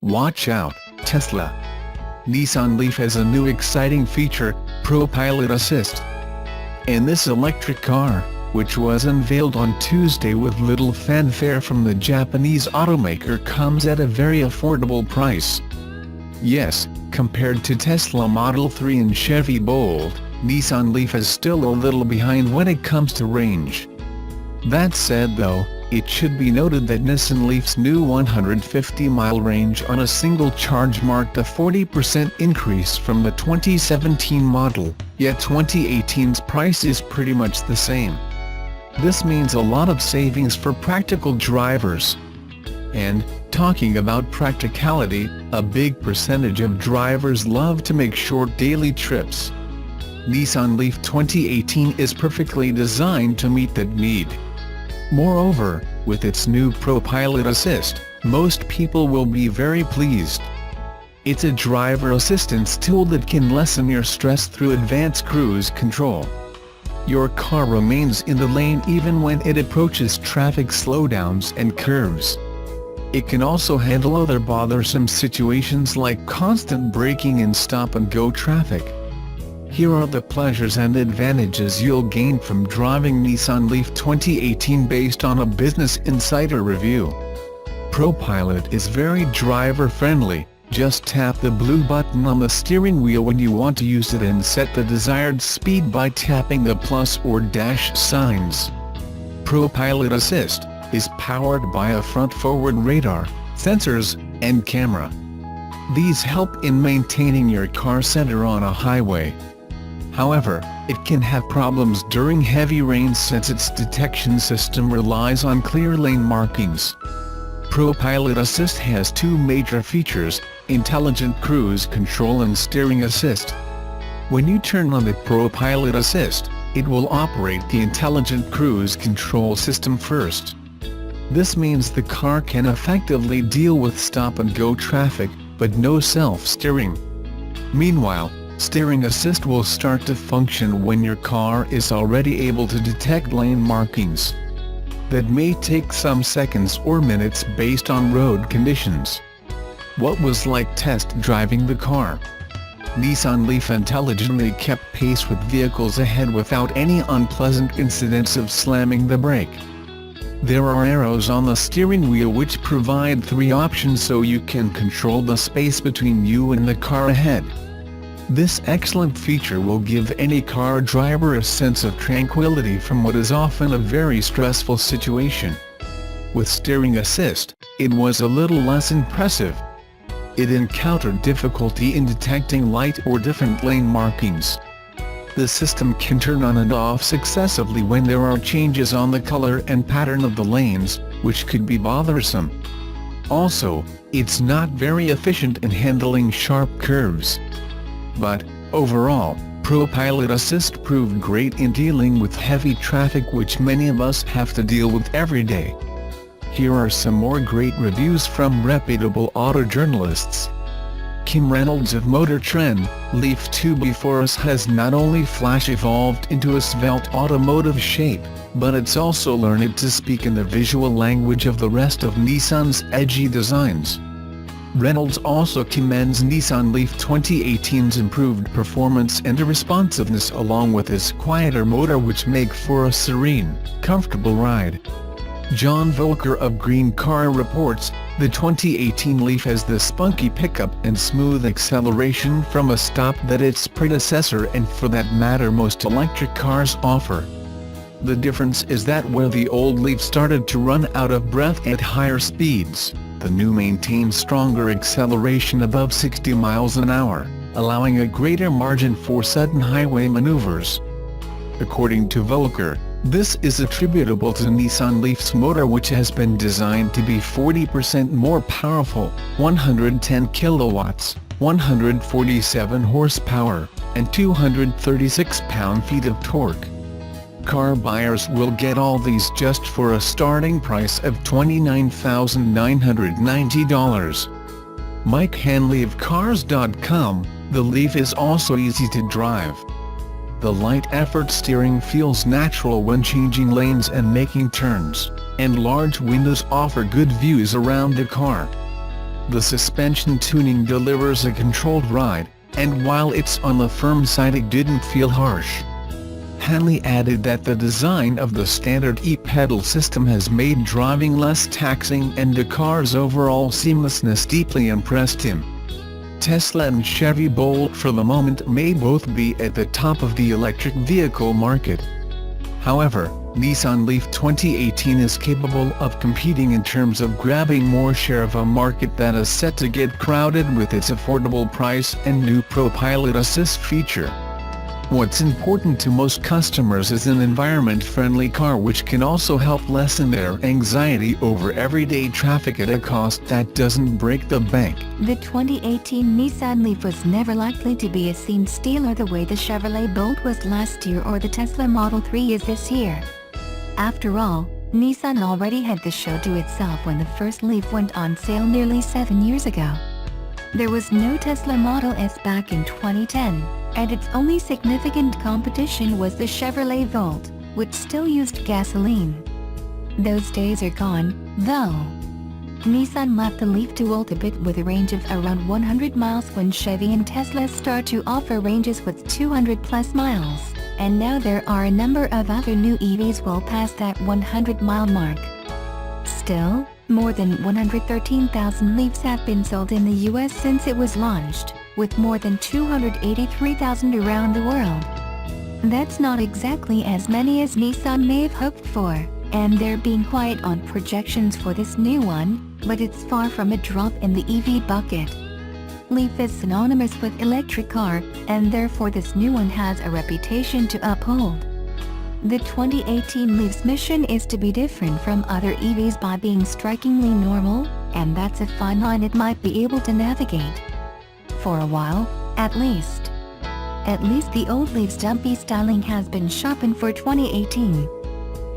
Watch out, Tesla! Nissan Leaf has a new exciting feature, Pro Pilot Assist. And this electric car, which was unveiled on Tuesday with little fanfare from the Japanese automaker, comes at a very affordable price. Yes, compared to Tesla Model 3 and Chevy Bolt, Nissan Leaf is still a little behind when it comes to range. That said though, it should be noted that Nissan Leaf's new 150-mile range on a single charge marked a 40% increase from the 2017 model, yet 2018's price is pretty much the same. This means a lot of savings for practical drivers. And, talking about practicality, a big percentage of drivers love to make short daily trips. Nissan Leaf 2018 is perfectly designed to meet that need. Moreover, with its new Pro Pilot Assist, most people will be very pleased. It's a driver assistance tool that can lessen your stress through advanced cruise control. Your car remains in the lane even when it approaches traffic slowdowns and curves. It can also handle other bothersome situations like constant braking and stop-and-go traffic. Here are the pleasures and advantages you'll gain from driving Nissan Leaf 2018 based on a Business Insider review. ProPilot is very driver-friendly. Just tap the blue button on the steering wheel when you want to use it and set the desired speed by tapping the plus or dash signs. ProPilot Assist is powered by a front-forward radar, sensors, and camera. These help in maintaining your car center on a highway. However, it can have problems during heavy rains since its detection system relies on clear lane markings. ProPilot Assist has two major features: intelligent cruise control and steering assist. When you turn on the ProPilot Assist, it will operate the intelligent cruise control system first. This means the car can effectively deal with stop-and-go traffic, but no self-steering. Meanwhile, steering assist will start to function when your car is already able to detect lane markings. That may take some seconds or minutes based on road conditions. What was like test driving the car? Nissan Leaf intelligently kept pace with vehicles ahead without any unpleasant incidents of slamming the brake. There are arrows on the steering wheel which provide 3 options so you can control the space between you and the car ahead. This excellent feature will give any car driver a sense of tranquility from what is often a very stressful situation. With steering assist, it was a little less impressive. It encountered difficulty in detecting light or different lane markings. The system can turn on and off successively when there are changes on the color and pattern of the lanes, which could be bothersome. Also, it's not very efficient in handling sharp curves. But, overall, ProPilot Assist proved great in dealing with heavy traffic which many of us have to deal with every day. Here are some more great reviews from reputable auto journalists. Kim Reynolds of Motor Trend: Leaf 2 before us has not only flash evolved into a svelte automotive shape, but it's also learned to speak in the visual language of the rest of Nissan's edgy designs. Reynolds also commends Nissan Leaf 2018's improved performance and responsiveness along with its quieter motor which make for a serene, comfortable ride. John Volker of Green Car reports, the 2018 Leaf has the spunky pickup and smooth acceleration from a stop that its predecessor and for that matter most electric cars offer. The difference is that where the old Leaf started to run out of breath at higher speeds, the new maintains stronger acceleration above 60 miles an hour, allowing a greater margin for sudden highway maneuvers. According to Volker, this is attributable to Nissan Leaf's motor which has been designed to be 40% more powerful, 110 kilowatts, 147 horsepower, and 236 pound-feet of torque. Car buyers will get all these just for a starting price of $29,990. Mike Hanley of Cars.com, the Leaf is also easy to drive. The light-effort steering feels natural when changing lanes and making turns, and large windows offer good views around the car. The suspension tuning delivers a controlled ride, and while it's on the firm side it didn't feel harsh. Hanley added that the design of the standard e-pedal system has made driving less taxing, and the car's overall seamlessness deeply impressed him. Tesla and Chevy Bolt for the moment may both be at the top of the electric vehicle market. However, Nissan Leaf 2018 is capable of competing in terms of grabbing more share of a market that is set to get crowded with its affordable price and new ProPilot Assist feature. What's important to most customers is an environment-friendly car which can also help lessen their anxiety over everyday traffic at a cost that doesn't break the bank. The 2018 Nissan Leaf was never likely to be a scene stealer the way the Chevrolet Bolt was last year or the Tesla Model 3 is this year. After all, Nissan already had the show to itself when the first Leaf went on sale nearly 7 years ago. There was no Tesla Model S back in 2010, and its only significant competition was the Chevrolet Volt, which still used gasoline. Those days are gone, though. Nissan left the Leaf to wilt a bit with a range of around 100 miles when Chevy and Tesla start to offer ranges with 200 plus miles, and now there are a number of other new EVs well past that 100-mile mark. Still, more than 113,000 Leafs have been sold in the US since it was launched, with more than 283,000 around the world. That's not exactly as many as Nissan may have hoped for, and they're being quiet on projections for this new one, but it's far from a drop in the EV bucket. Leaf is synonymous with electric car, and therefore this new one has a reputation to uphold. The 2018 Leaf's mission is to be different from other EVs by being strikingly normal, and that's a fine line it might be able to navigate. For a while, at least. At least the old Leaf's dumpy styling has been sharpened for 2018.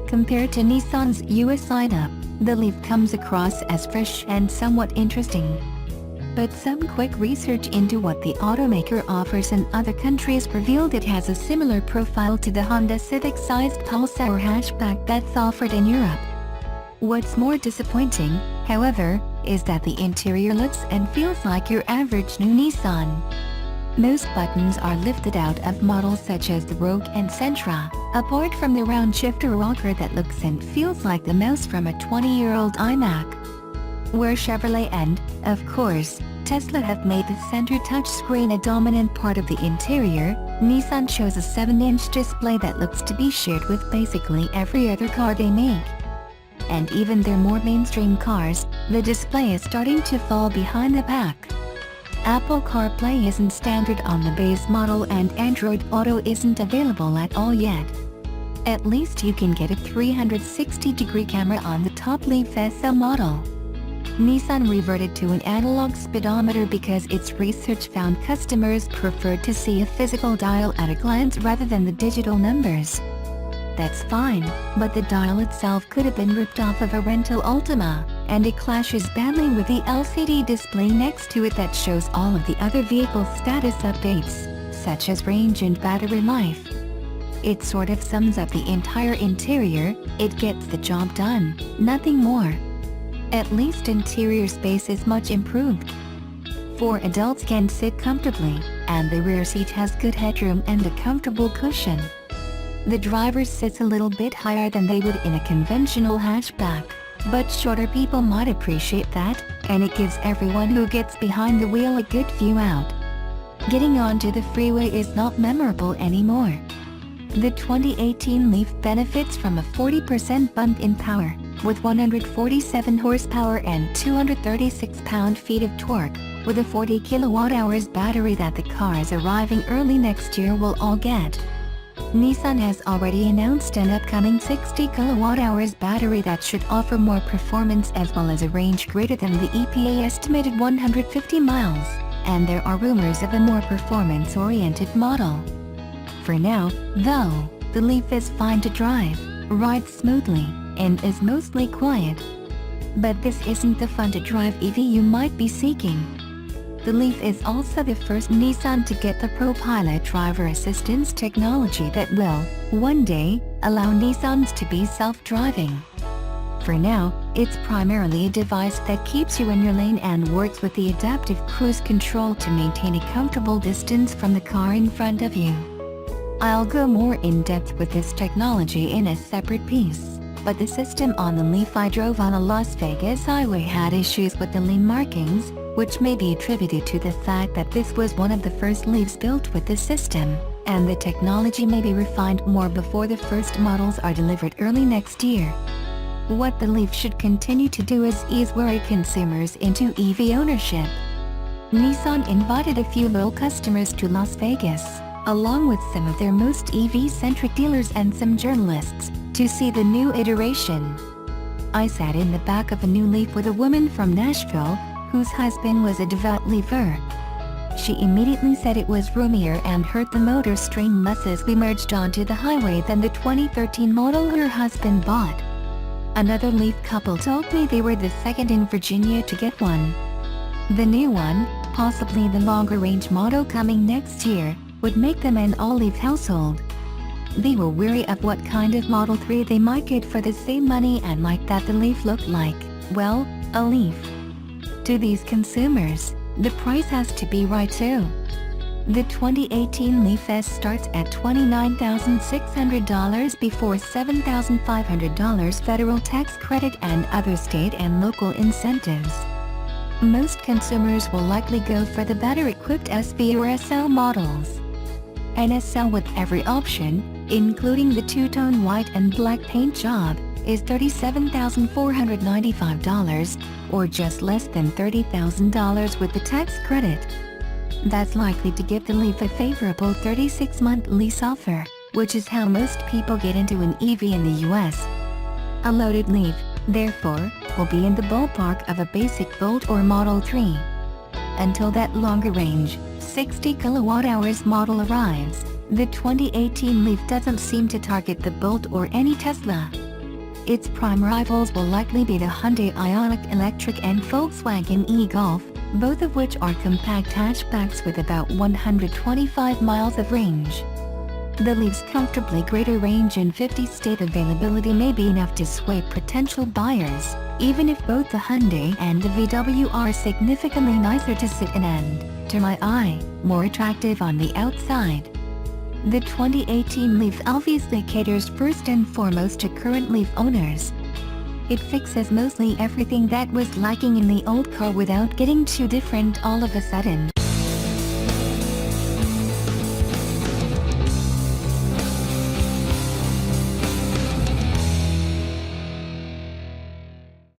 Compared to Nissan's US lineup, the Leaf comes across as fresh and somewhat interesting. But some quick research into what the automaker offers in other countries revealed it has a similar profile to the Honda Civic-sized Pulsar hatchback that's offered in Europe. What's more disappointing, however, is that the interior looks and feels like your average new Nissan. Most buttons are lifted out of models such as the Rogue and Sentra, apart from the round shifter rocker that looks and feels like the mouse from a 20-year-old iMac. Where Chevrolet and, of course, Tesla have made the center touchscreen a dominant part of the interior, Nissan shows a 7-inch display that looks to be shared with basically every other car they make. And even their more mainstream cars, the display is starting to fall behind the pack. Apple CarPlay isn't standard on the base model and Android Auto isn't available at all yet. At least you can get a 360-degree camera on the top Leaf SL model. Nissan reverted to an analog speedometer because its research found customers preferred to see a physical dial at a glance rather than the digital numbers. That's fine, but the dial itself could have been ripped off of a rental Ultima, and it clashes badly with the LCD display next to it that shows all of the other vehicle status updates, such as range and battery life. It sort of sums up the entire interior, it gets the job done, nothing more. At least interior space is much improved. 4 adults can sit comfortably, and the rear seat has good headroom and a comfortable cushion. The driver sits a little bit higher than they would in a conventional hatchback, but shorter people might appreciate that, and it gives everyone who gets behind the wheel a good view out. Getting onto the freeway is not memorable anymore. The 2018 Leaf benefits from a 40% bump in power, with 147 horsepower and 236 pound-feet of torque, with a 40 kilowatt-hours battery that the cars arriving early next year will all get. Nissan has already announced an upcoming 60 kilowatt-hours battery that should offer more performance as well as a range greater than the EPA estimated 150 miles, and there are rumors of a more performance-oriented model. For now, though, the Leaf is fine to drive, rides smoothly, and is mostly quiet. But this isn't the fun-to-drive EV you might be seeking. The Leaf is also the first Nissan to get the ProPilot driver assistance technology that will, one day, allow Nissans to be self-driving. For now, it's primarily a device that keeps you in your lane and works with the adaptive cruise control to maintain a comfortable distance from the car in front of you. I'll go more in depth with this technology in a separate piece, but the system on the Leaf I drove on a Las Vegas highway had issues with the lane markings, which may be attributed to the fact that this was one of the first Leafs built with this system, and the technology may be refined more before the first models are delivered early next year. What the Leaf should continue to do is ease worry consumers into EV ownership. Nissan invited a few loyal customers to Las Vegas, along with some of their most EV-centric dealers and some journalists, to see the new iteration. I sat in the back of a new Leaf with a woman from Nashville, whose husband was a devout Leafer. She immediately said it was roomier and heard the motor strain less as we merged onto the highway than the 2013 model her husband bought. Another Leaf couple told me they were the second in Virginia to get one. The new one, possibly the longer-range model coming next year, would make them an all-Leaf household. They were wary of what kind of Model 3 they might get for the same money and liked that the Leaf looked like, well, a Leaf. To these consumers, the price has to be right too. The 2018 Leaf S starts at $29,600 before $7,500 federal tax credit and other state and local incentives. Most consumers will likely go for the better-equipped SV or SL models. An SL with every option, including the two-tone white and black paint job, is $37,495, or just less than $30,000 with the tax credit. That's likely to give the Leaf a favorable 36-month lease offer, which is how most people get into an EV in the US. A loaded Leaf, therefore, will be in the ballpark of a basic Bolt or Model 3. Until that longer range, 60 kWh model arrives, the 2018 Leaf doesn't seem to target the Bolt or any Tesla. Its prime rivals will likely be the Hyundai Ioniq Electric and Volkswagen e-Golf, both of which are compact hatchbacks with about 125 miles of range. The Leaf's comfortably greater range and 50-state availability may be enough to sway potential buyers, even if both the Hyundai and the VW are significantly nicer to sit in and, to my eye, more attractive on the outside. The 2018 Leaf obviously caters first and foremost to current Leaf owners. It fixes mostly everything that was lacking in the old car without getting too different all of a sudden.